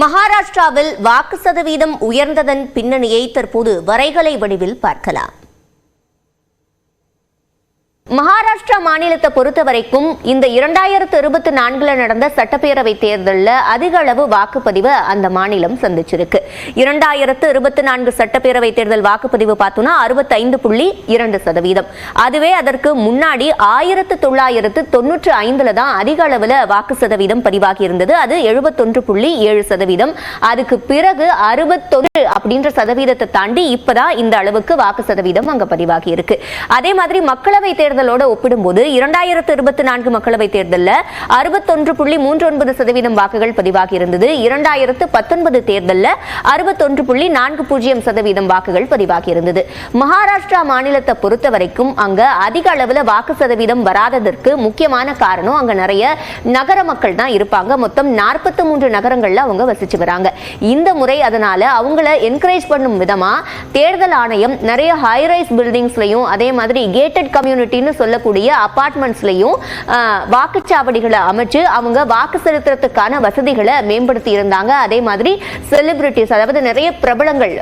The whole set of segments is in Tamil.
மகாராஷ்டிராவில் வாக்கு சதவீதம் உயர்ந்ததன் பின்னணியை தற்போது வரைகலை வடிவில் பார்க்கலாம். மகாராஷ்டிரா மாநிலத்தை பொறுத்தவரைக்கும் இந்த 2024 நடந்த சட்டப்பேரவை தேர்தலில் அதிக அளவு வாக்குப்பதிவு அந்த மாநிலம் சந்திச்சிருக்கு. 2024 சட்டப்பேரவை தேர்தல் வாக்குப்பதிவு பார்த்தோம்னா 65.2%. அதுவே அதற்கு முன்னாடி 1995 தான் அதிக அளவில் வாக்கு சதவீதம் பதிவாகி இருந்தது. அது 71.7%. அதுக்கு பிறகு 61 அப்படின்ற சதவீதத்தை தாண்டி இப்பதான் இந்த அளவுக்கு வாக்கு சதவீதம் அங்க பதிவாகி இருக்கு. அதே மாதிரி மக்களவை தேர்தலோட ஒப்பிடும்போது 2024 மக்களவை தேர்தலில் 61.39% வாக்குகள் பதிவாகி இருந்தது. 2019 தேர்தலில் 61.40% வாக்குகள் பதிவாகி இருந்தது. மகாராஷ்டிரா மாநிலத்தை பொறுத்த வரைக்கும் அங்க அதிக அளவில் வாக்கு சதவீதம் வராததற்கு முக்கியமான காரணம் அங்க நிறைய நகர மக்கள் தான் இருப்பாங்க. மொத்தம் 43 நகரங்கள்ல அவங்க வசிச்சு வராங்க. இந்த முறை அதனால அவங்கள என்கரேஜ் பண்ணும் விதமா தேர்தல் ஆணையம் நிறைய ஹைரைஸ் பில்டிங்ஸ்லயும் அதே மாதிரி கேட்டட் கம்யூனிட்டி சொல்லக்கூடிய அபார்ட்மெண்ட்ஸ்லயும் வாக்குச்சாவடிகளை அமைச்சு அவங்க வாக்கு செலுத்துறதுக்கான வசதிகளை மேம்படுத்தி இருந்தாங்க. அதே மாதிரி செலிபிரிட்டிஸ், அதாவது நிறைய பிரபலங்கள்,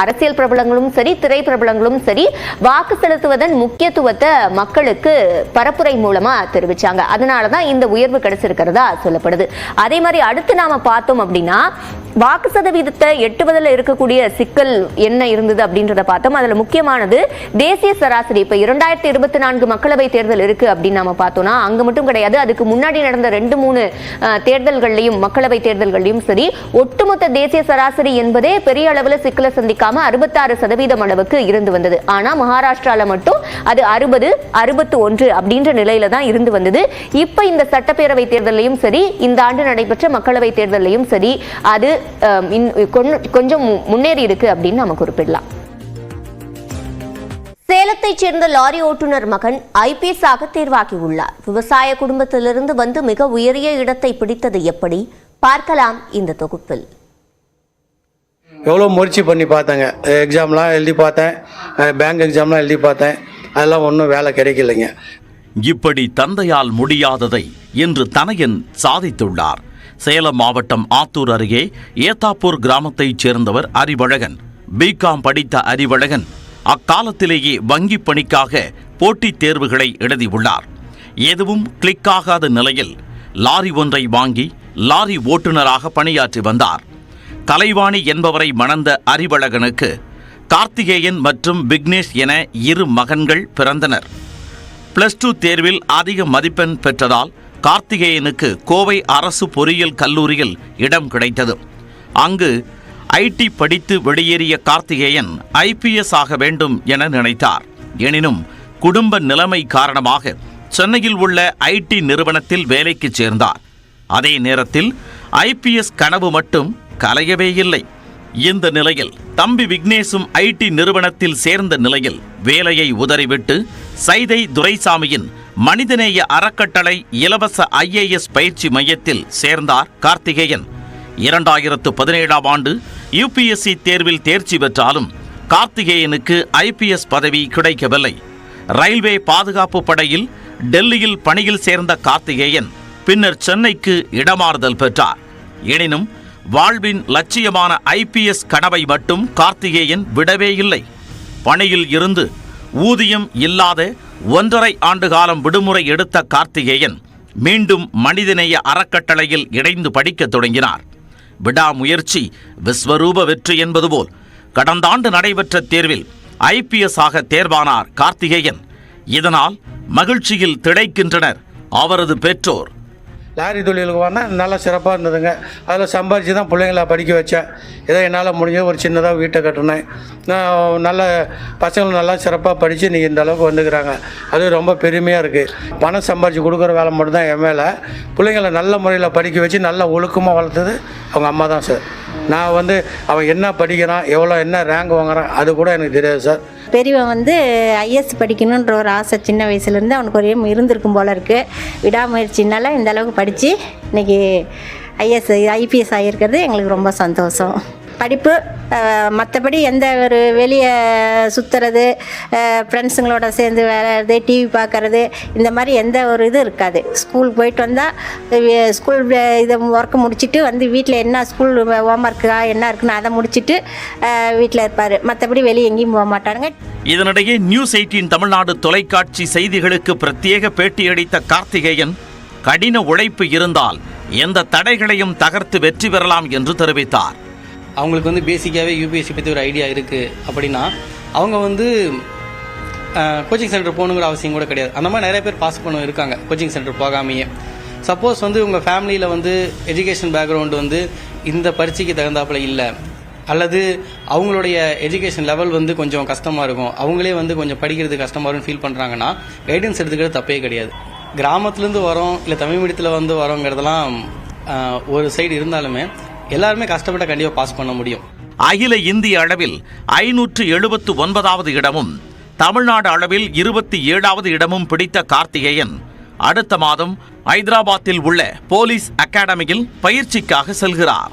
அரசியல் பிரபலங்களும் சரி திரை பிரபலங்களும் சரி வாக்கு செலுத்துவதன் முக்கியத்துவத்தை மக்களுக்கு பரப்புரை மூலமா தெரிவிச்சாங்க. அதனாலதான் இந்த உயர்வு கிடைச்சிருக்கிறதா சொல்லப்படுது. அதே மாதிரி அடுத்து நாம பார்த்தோம் அப்படின்னா வாக்கு சதவீதத்தை எட்டுவதில் இருக்கக்கூடிய சிக்கல் என்ன இருந்தது அப்படின்றத பார்த்தோம். அதுல முக்கியமானது தேசிய சராசரி. இப்ப 2024 மக்களவை தேர்தல் இருக்கு அப்படின்னு நாம பார்த்தோம்னா அங்க மட்டும் கிடையாது, அதுக்கு முன்னாடி நடந்த 2-3 தேர்தல்களையும் மக்களவை தேர்தல்களையும் சரி ஒட்டுமொத்த தேசிய சராசரி என்பதே பெரிய அளவுல சிக்கலை சந்திக்காம 66% அளவுக்கு இருந்து வந்தது. ஆனா மகாராஷ்டிரால மட்டும் அது 60, 61 அப்படின்ற நிலையில தான் இருந்து வந்தது. இப்ப இந்த சட்டப்பேரவை தேர்தலையும் சரி இந்த ஆண்டு நடைபெற்ற மக்களவை தேர்தலையும் சரி அது கொஞ்சம் முன்னேறி இருக்கு அப்படின்னு நம்ம குறிப்பிடலாம். சேலத்தைச் சேர்ந்த லாரி ஓட்டுநர் மகன் IPS ஆக தேர்வாகி உள்ளார். விவசாய குடும்பத்திலிருந்து வந்து மிக உயரிய இடத்தை பிடித்தது எப்படி பார்க்கலாம் இந்த தொகுப்பில். எவ்வளோ முயற்சி பண்ணி பார்த்தேங்க. எக்ஸாம்லாம் எழுதி பார்த்தேன், பேங்க் எக்ஸாம்லாம் எழுதி பார்த்தேன், அதெல்லாம் ஒன்றும் வேலை கிடைக்கலைங்க. இப்படி தந்தையால் முடியாததை இன்று தனையன் சாதித்துள்ளார். சேலம் மாவட்டம் ஆத்தூர் அருகே ஏத்தாப்பூர் கிராமத்தைச் சேர்ந்தவர் அறிவழகன். பிகாம் படித்த அறிவழகன் அக்காலத்திலேயே வங்கி பணிக்காக போட்டித் தேர்வுகளை எழுதியுள்ளார். எதுவும் கிளிக் ஆகாத நிலையில் லாரி ஒன்றை வாங்கி லாரி ஓட்டுநராக பணியாற்றி வந்தார். கலைவாணி என்பவரை மணந்த அறிவழகனுக்கு கார்த்திகேயன் மற்றும் விக்னேஷ் என 2 மகன்கள் பிறந்தனர். +2 தேர்வில் அதிக மதிப்பெண் பெற்றதால் கார்த்திகேயனுக்கு கோவை அரசு பொறியியல் கல்லூரியில் இடம் கிடைத்தது. அங்கு IT படித்து வெளியேறிய கார்த்திகேயன் IPS ஆக வேண்டும் என நினைத்தார். எனினும் குடும்ப நிலைமை காரணமாக சென்னையில் உள்ள IT நிறுவனத்தில் வேலைக்கு சேர்ந்தார். அதே நேரத்தில் IPS கனவு மட்டும் கலையவே இல்லை. இந்த நிலையில் தம்பி விக்னேஷும் IT நிறுவனத்தில் சேர்ந்த நிலையில் வேலையை உதறிவிட்டு சைதை துரைசாமியின் மனிதநேய அறக்கட்டளை இலவச IAS பயிற்சி மையத்தில் சேர்ந்தார் கார்த்திகேயன். 2017ஆம் ஆண்டு UPSC தேர்வில் தேர்ச்சி பெற்றாலும் கார்த்திகேயனுக்கு IPS பதவி கிடைக்கவில்லை. ரயில்வே பாதுகாப்பு படையில் டெல்லியில் பணியில் சேர்ந்த கார்த்திகேயன் பின்னர் சென்னைக்கு இடமாறுதல் பெற்றார். எனினும் வாழ்வின் லட்சியமான IPS கனவை மட்டும் கார்த்திகேயன் விடவே இல்லை. பணியில் இருந்து ஊதியம் இல்லாத 1.5 ஆண்டு காலம் விடுமுறை எடுத்த கார்த்திகேயன் மீண்டும் மனிதநேய அறக்கட்டளையில் இணைந்து படிக்கத் தொடங்கினார். விடாமுயற்சி விஸ்வரூப வெற்றி என்பது போல் கடந்த ஆண்டு நடைபெற்ற தேர்வில் IPS ஆக தேர்வானார் கார்த்திகேயன். இதனால் மகிழ்ச்சியில் திளைக்கின்றனர் அவரது பெற்றோர். லாரி தொழிலுக்கு வந்தால் நல்லா சிறப்பாக இருந்ததுங்க. அதில் சம்பாரித்து தான் பிள்ளைங்கள படிக்க வச்சேன். ஏதோ என்னால் முடிஞ்ச ஒரு சின்னதாக வீட்டை கட்டினேன். நான் நல்ல பசங்களும் நல்லா சிறப்பாக படித்து இன்றைக்கி இந்த அளவுக்கு வந்துக்கிறாங்க. அது ரொம்ப பெருமையாக இருக்குது. பணம் சம்பாரித்து கொடுக்குற வேலை மட்டும்தான் என் மேலே. பிள்ளைங்களை நல்ல முறையில் படிக்க வச்சு நல்ல ஒழுக்கமாக வளர்த்தது அவங்க அம்மா தான் சார். நான் அவன் என்ன படிக்கிறான், என்ன ரேங்க் வாங்குறான் அது கூட எனக்கு தெரியாது சார். பெரியவன் IAS படிக்கணுன்ற ஒரு ஆசை சின்ன வயசுலேருந்து அவனுக்கு ஒரு இருந்திருக்கும் போல இருக்குது. விடாமுயற்சினால இந்த அளவுக்கு படித்து இன்றைக்கி IPS ஆகியிருக்கிறது எங்களுக்கு ரொம்ப சந்தோஷம். படிப்பு மற்றபடி எந்த ஒரு வெளியே சுற்றுறது, ஃப்ரெண்ட்ஸுங்களோட சேர்ந்து விளையாடுறது, டிவி பார்க்கறது, இந்த மாதிரி எந்த ஒரு இது இருக்காது. ஸ்கூல் போயிட்டு வந்தால் ஸ்கூல் இதை ஒர்க்கு முடிச்சுட்டு வந்து வீட்டில் என்ன ஸ்கூல் ஹோம்ஒர்க்கா என்ன இருக்குன்னு அதை முடிச்சுட்டு வீட்டில் இருப்பார். மற்றபடி வெளியே எங்கேயும் போக மாட்டாருங்க. இதனிடையே நியூஸ் 18 தமிழ்நாடு தொலைக்காட்சி செய்திகளுக்கு பிரத்யேக பேட்டியளித்த கார்த்திகேயன் கடின உழைப்பு இருந்தால் எந்த தடைகளையும் தகர்த்து வெற்றி பெறலாம் என்று தெரிவித்தார். அவங்களுக்கு வந்து பேசிக்காகவே யூபிஎஸ்சி பற்றி ஒரு ஐடியா இருக்குது அப்படின்னா அவங்க வந்து கோச்சிங் சென்டர் போகணுங்கிற அவசியம் கூட கிடையாது. அந்த மாதிரி நிறைய பேர் பாஸ் பண்ண இருக்காங்க கோச்சிங் சென்டர் போகாமையே. சப்போஸ் வந்து உங்கள் ஃபேமிலியில் வந்து எஜுகேஷன் பேக்ரவுண்டு வந்து இந்த பரீட்சைக்கு தகுந்தாப்புல இல்லை, அல்லது அவங்களுடைய எஜுகேஷன் லெவல் வந்து கொஞ்சம் கஷ்டமாக இருக்கும், அவங்களே வந்து கொஞ்சம் படிக்கிறது கஷ்டமாக இருக்கும்னு ஃபீல் பண்ணுறாங்கன்னா கைடன்ஸ் எடுத்துக்கிறது தப்பே கிடையாது. கிராமத்துலேருந்து வரோம் இல்லை தமிழ் மீடியத்தில் வந்து வரோங்கிறதெல்லாம் ஒரு சைடு இருந்தாலுமே எல்லாருமே கஷ்டப்பட்ட கண்டிப்பாக பாஸ் பண்ண முடியும். அகில இந்திய அளவில் 579வது இடமும் தமிழ்நாடு அளவில் 27வது இடமும் பிடித்த கார்த்திகேயன் அடுத்த மாதம் ஐதராபாத்தில் உள்ள போலீஸ் அகாடமியில் பயிற்சிக்காக செல்கிறார்.